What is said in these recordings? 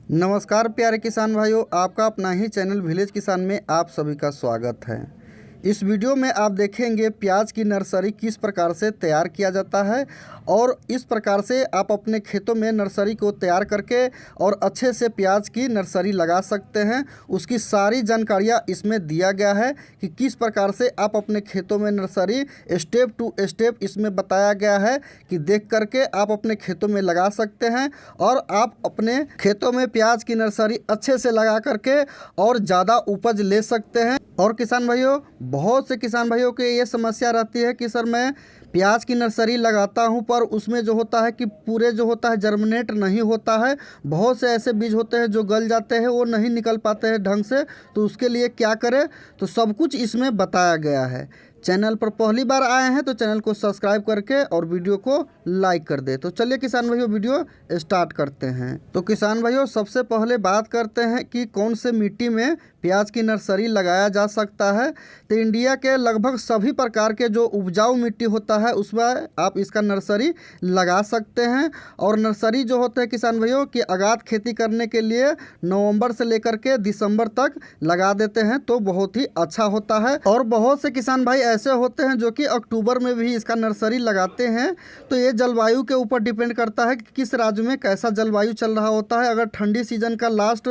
नमस्कार प्यारे किसान भाइयों, आपका अपना ही चैनल विलेज किसान में आप सभी का स्वागत है। इस वीडियो में आप देखेंगे प्याज की नर्सरी किस प्रकार से तैयार किया जाता है और इस प्रकार से आप अपने खेतों में नर्सरी को तैयार करके और अच्छे से प्याज की नर्सरी लगा सकते हैं। उसकी सारी जानकारियाँ इसमें दिया गया है कि किस प्रकार से आप अपने खेतों में नर्सरी स्टेप टू स्टेप इसमें बताया गया है कि देख करके आप अपने खेतों में लगा सकते हैं और आप अपने खेतों में प्याज की नर्सरी अच्छे से लगा करके और ज़्यादा उपज ले सकते हैं। और किसान भाइयों, बहुत से किसान भाइयों के ये समस्या रहती है कि सर मैं प्याज की नर्सरी लगाता हूं पर उसमें जो होता है कि पूरे जो होता है जर्मिनेट नहीं होता है। बहुत से ऐसे बीज होते हैं जो गल जाते हैं, वो नहीं निकल पाते हैं ढंग से। तो उसके लिए क्या करें, तो सब कुछ इसमें बताया गया है। चैनल पर पहली बार आए हैं तो चैनल को सब्सक्राइब करके और वीडियो को लाइक कर दे। तो चलिए किसान भाइयों वीडियो स्टार्ट करते हैं। तो किसान भाइयों, सबसे पहले बात करते हैं कि कौन से मिट्टी में प्याज की नर्सरी लगाया जा सकता है। तो इंडिया के लगभग सभी प्रकार के जो उपजाऊ मिट्टी होता है उसमें आप इसका नर्सरी लगा सकते हैं। और नर्सरी जो होते हैं किसान भाइयों की आगाज खेती करने के लिए नवंबर से लेकर के दिसंबर तक लगा देते हैं तो बहुत ही अच्छा होता है। और बहुत से किसान भाई ऐसे होते हैं जो कि अक्टूबर में भी इसका नर्सरी लगाते हैं। तो ये जलवायु के ऊपर डिपेंड करता है कि किस राज्य में कैसा जलवायु चल रहा होता है। अगर ठंडी सीजन का लास्ट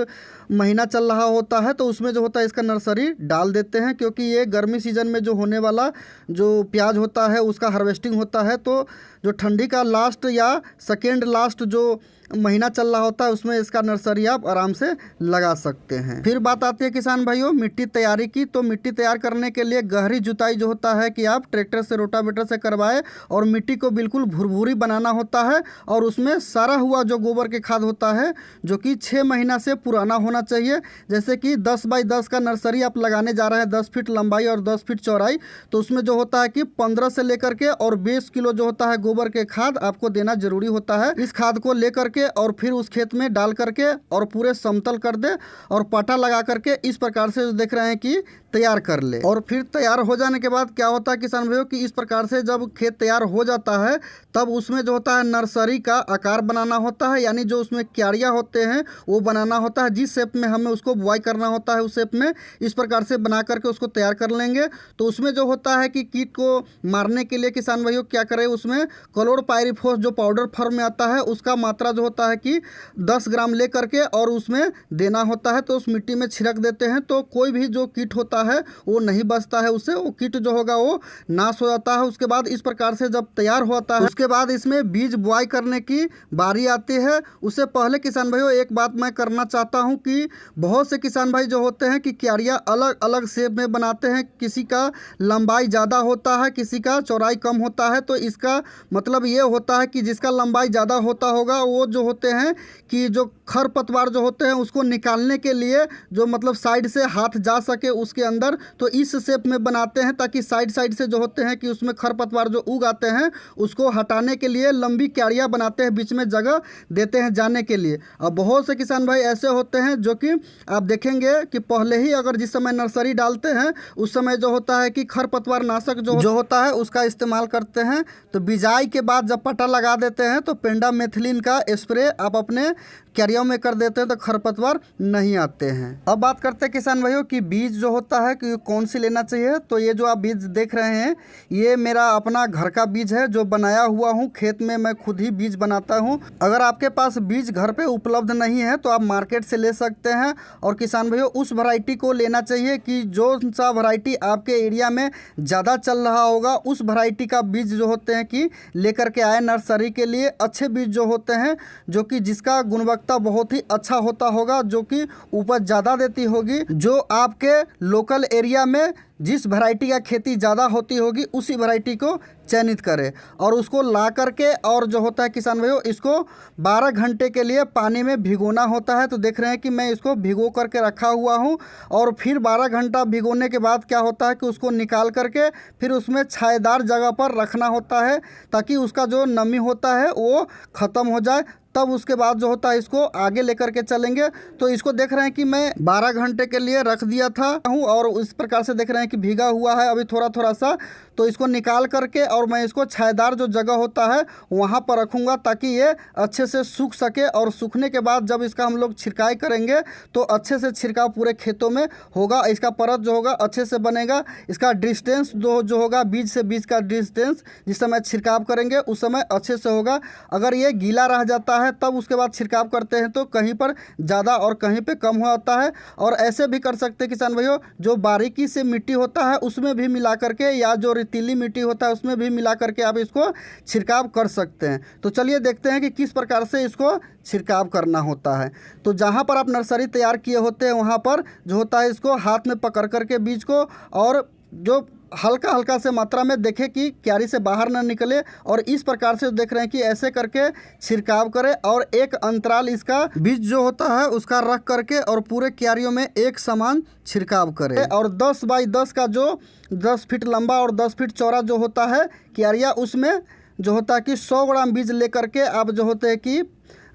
महीना चल रहा होता है तो उसमें जो होता है इसका नर्सरी डाल देते हैं, क्योंकि ये गर्मी सीजन में जो होने वाला जो प्याज होता है उसका हार्वेस्टिंग होता है। तो जो ठंडी का लास्ट या सेकेंड लास्ट जो महीना चल रहा होता है उसमें इसका नर्सरी आप आराम से लगा सकते हैं। फिर बात आती है किसान भाइयों मिट्टी तैयारी की। तो मिट्टी तैयार करने के लिए गहरी जुताई जो होता है कि आप ट्रैक्टर से रोटावेटर से करवाएं और मिट्टी को बिल्कुल भुरभुरी बनाना होता है। और उसमें सारा हुआ जो गोबर के खाद होता है जो कि 6 महीना से पुराना होना चाहिए। जैसे कि 10 बाई 10 का नर्सरी आप लगाने जा रहे हैं, 10 फीट लंबाई और 10 फीट चौड़ाई, तो उसमें जो होता है कि 15 से लेकर के और 20 किलो जो होता है गोबर के खाद आपको देना जरूरी होता है। इस खाद को लेकर और फिर उस खेत में डाल करके और पूरे समतल कर दे और पाटा लगा करके इस प्रकार से देख रहे हैं कि तैयार कर ले। और फिर तैयार हो जाने के बाद क्या होता है किसान भाइयों कि इस प्रकार से जब खेत तैयार हो जाता है तब उसमें जो होता है नर्सरी का आकार बनाना होता है, यानी जो उसमें क्यारियाँ होते हैं वो बनाना होता है। जिस शेप में हमें उसको बुआई करना होता है उस शेप में इस प्रकार से बना करके उसको तैयार कर लेंगे। तो उसमें जो होता है कि कीट को मारने के लिए किसान भाइयों क्या करें, उसमें क्लोरोपाइरीफॉस जो पाउडर फॉर्म में आता है उसका मात्रा जो होता है कि 10 ग्राम ले करके और उसमें देना होता है। तो उस मिट्टी में छिड़क देते हैं तो कोई भी जो कीट होता है वो नहीं बचता है, उससे वो कीट जो होगा वो नाश हो जाता है। उसके बाद इस प्रकार से जब तैयार होता है उसके बाद इसमें बीज बुआई करने की बारी आती है। उससे पहले किसान भाइयों एक बात मैं करना चाहता हूं कि बहुत से किसान भाई जो होते हैं कि क्यारियाँ अलग अलग शेप में बनाते हैं। किसी का लंबाई ज़्यादा होता है, किसी का चौड़ाई कम होता है। तो इसका मतलब ये होता है कि जिसका लंबाई ज़्यादा होता होगा वो जो होते हैं कि जो खरपतवार जो होते हैं उसको निकालने के लिए जो मतलब साइड से हाथ जा सके उसके अंदर, तो इस शेप में बनाते हैं ताकि साइड साइड से जो होते हैं कि उसमें खरपतवार जो उग आते हैं उसको हटाने के लिए लंबी क्यारियाँ बनाते हैं, बीच में जगह देते हैं जाने के लिए। अब बहुत से किसान भाई ऐसे होते हैं जो कि आप देखेंगे कि पहले ही अगर जिस समय नर्सरी डालते हैं उस समय जो होता है कि खरपतवार नाशक जो होता है उसका इस्तेमाल करते हैं। तो बिजाई के बाद जब पट्टा लगा देते हैं तो पेंडामेथिलीन का स्प्रे आप अपने क्यारियों में कर देते हैं तो खरपतवार नहीं आते हैं। अब बात करते हैं किसान भाइयों कि बीज जो होता है कि कौन सी लेना चाहिए। तो ये जो आप बीज देख रहे हैं ये मेरा अपना घर का बीज है जो बनाया हुआ हूँ, खेत में मैं खुद ही बीज बनाता हूँ। अगर आपके पास बीज घर पे उपलब्ध नहीं है तो आप मार्केट से ले सकते हैं। और किसान भाइयों उस वैरायटी को लेना चाहिए कि जो सा वैरायटी आपके एरिया में ज़्यादा चल रहा होगा उस वैरायटी का बीज जो होते हैं कि लेकर के आए नर्सरी के लिए। अच्छे बीज जो होते हैं जो कि जिसका गुणवत्ता बहुत ही अच्छा होता होगा, जो कि उपज ज़्यादा देती होगी, जो आपके लोकल एरिया में जिस वैरायटी का खेती ज़्यादा होती होगी उसी वैरायटी को चयनित करें और उसको ला करके और जो होता है किसान भाइयों इसको 12 घंटे के लिए पानी में भिगोना होता है। तो देख रहे हैं कि मैं इसको भिगो करके रखा हुआ हूँ और फिर 12 घंटा भिगोने के बाद क्या होता है कि उसको निकाल करके फिर उसमें छायेदार जगह पर रखना होता है ताकि उसका जो नमी होता है वो ख़त्म हो जाए। तब उसके बाद जो होता है इसको आगे लेकर के चलेंगे। तो इसको देख रहे हैं कि मैं 12 घंटे के लिए रख दिया था हूँ और इस प्रकार से देख रहे हैं कि भीगा हुआ है अभी थोड़ा थोड़ा सा। तो इसको निकाल करके और मैं इसको छायादार जो जगह होता है वहाँ पर रखूँगा, ताकि ये अच्छे से सूख सके। और सूखने के बाद जब इसका हम लोग छिड़काई करेंगे तो अच्छे से छिड़काव पूरे खेतों में होगा। इसका परत जो होगा अच्छे से बनेगा। इसका डिस्टेंस जो होगा बीज से बीज का डिस्टेंस जिस समय छिड़काव करेंगे उस समय अच्छे से होगा। अगर ये गीला रह जाता है तब उसके बाद छिड़काव करते हैं तो कहीं पर ज़्यादा और कहीं पे कम हो जाता है। और ऐसे भी कर सकते हैं किसान भाइयों, जो बारीकी से मिट्टी होता है उसमें भी मिला करके, या जो रेतीली मिट्टी होता है उसमें भी मिला करके आप इसको छिड़काव कर सकते हैं। तो चलिए देखते हैं कि किस प्रकार से इसको छिड़काव करना होता है। तो जहाँ पर आप नर्सरी तैयार किए होते हैं वहाँ पर जो होता है इसको हाथ में पकड़ करके बीज को, और जो हल्का हल्का से मात्रा में देखें कि क्यारी से बाहर ना निकले, और इस प्रकार से देख रहे हैं कि ऐसे करके छिड़काव करें। और एक अंतराल इसका बीज जो होता है उसका रख करके और पूरे क्यारियों में एक समान छिड़काव करें। और 10 बाई 10 का जो 10 फीट लंबा और 10 फीट चौड़ा जो होता है क्यारिया, उसमें जो होता है कि 100 ग्राम बीज लेकर के आप जो होते हैं कि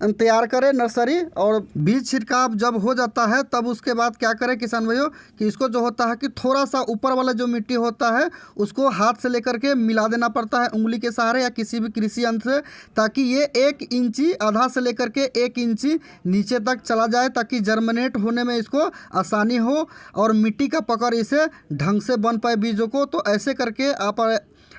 तैयार करें नर्सरी। और बीज छिड़काव जब हो जाता है तब उसके बाद क्या करें किसान भाइयों कि इसको जो होता है कि थोड़ा सा ऊपर वाला जो मिट्टी होता है उसको हाथ से लेकर के मिला देना पड़ता है उंगली के सहारे या किसी भी कृषि यंत्र से, ताकि ये 1 इंची आधा से लेकर के 1 इंची नीचे तक चला जाए, ताकि जर्मिनेट होने में इसको आसानी हो और मिट्टी का पकड़ इसे ढंग से बन पाए बीजों को। तो ऐसे करके आप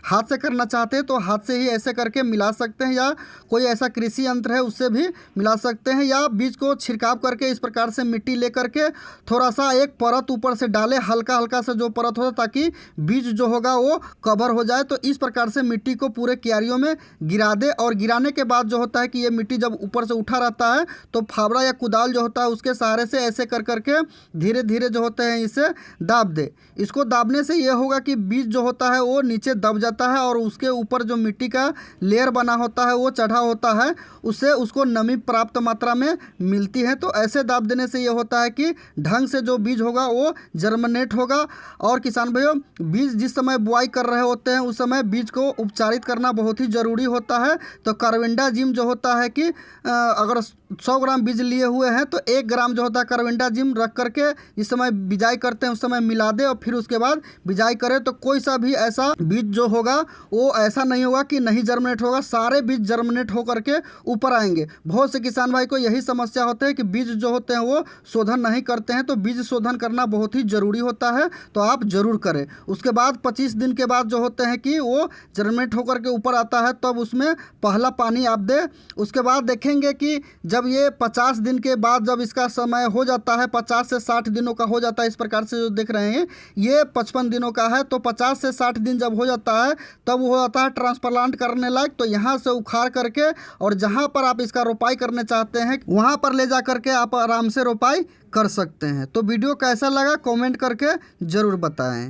हाथ से करना चाहते हैं तो हाथ से ही ऐसे करके मिला सकते हैं, या कोई ऐसा कृषि यंत्र है उससे भी मिला सकते हैं, या बीज को छिड़काव करके इस प्रकार से मिट्टी ले करके थोड़ा सा एक परत ऊपर से डालें, हल्का हल्का सा जो परत हो, ताकि बीज जो होगा वो कवर हो जाए। तो इस प्रकार से मिट्टी को पूरे क्यारियों में गिरा दे। और गिराने के बाद जो होता है कि ये मिट्टी जब ऊपर से उठा रहता है तो फावड़ा या कुदाल जो होता है उसके सहारे से ऐसे कर करके धीरे धीरे जो होते हैं इसे दाब दे। इसको दाबने से ये होगा कि बीज जो होता है वो नीचे दब जाता है और उसके ऊपर जो मिट्टी का लेयर बना होता है वो चढ़ा होता है, उससे उसको नमी प्राप्त मात्रा में मिलती है। तो ऐसे दाब देने से ये होता है कि ढंग से जो बीज होगा वो जर्मिनेट होगा। और किसान भाइयों, बीज जिस समय बुआई कर रहे होते हैं उस समय बीज को उपचारित करना बहुत ही ज़रूरी होता है। तो कार्बेंडाजिम जो होता है कि अगर 100 ग्राम बीज लिए हुए हैं तो 1 ग्राम जो होता है कार्बेंडाजिम रख करके जिस समय बिजाई करते हैं उस समय मिला दे और फिर उसके बाद बिजाई करें। तो कोई सा भी ऐसा बीज जो होगा वो ऐसा नहीं होगा कि नहीं जर्मिनेट होगा, सारे बीज जर्मिनेट हो करके ऊपर आएंगे। बहुत से किसान भाई को यही समस्या होता है कि बीज जो होते हैं वो शोधन नहीं करते हैं। तो बीज शोधन करना बहुत ही ज़रूरी होता है, तो आप ज़रूर करें। उसके बाद 25 दिन के बाद जो होते हैं कि वो जर्मिनेट होकर के ऊपर आता है, तब उसमें पहला पानी आप दें। उसके बाद देखेंगे कि जब ये 50 दिन के बाद जब इसका समय हो जाता है, 50 से 60 दिनों का हो जाता है, इस प्रकार से जो देख रहे हैं ये 55 दिनों का है। तो 50 से 60 दिन जब हो जाता है तब वो होता है ट्रांसप्लांट करने लायक। तो यहाँ से उखाड़ करके और जहाँ पर आप इसका रोपाई करने चाहते हैं वहाँ पर ले जा करके आप आराम से रोपाई कर सकते हैं। तो वीडियो कैसा लगा कमेंट करके ज़रूर बताएं।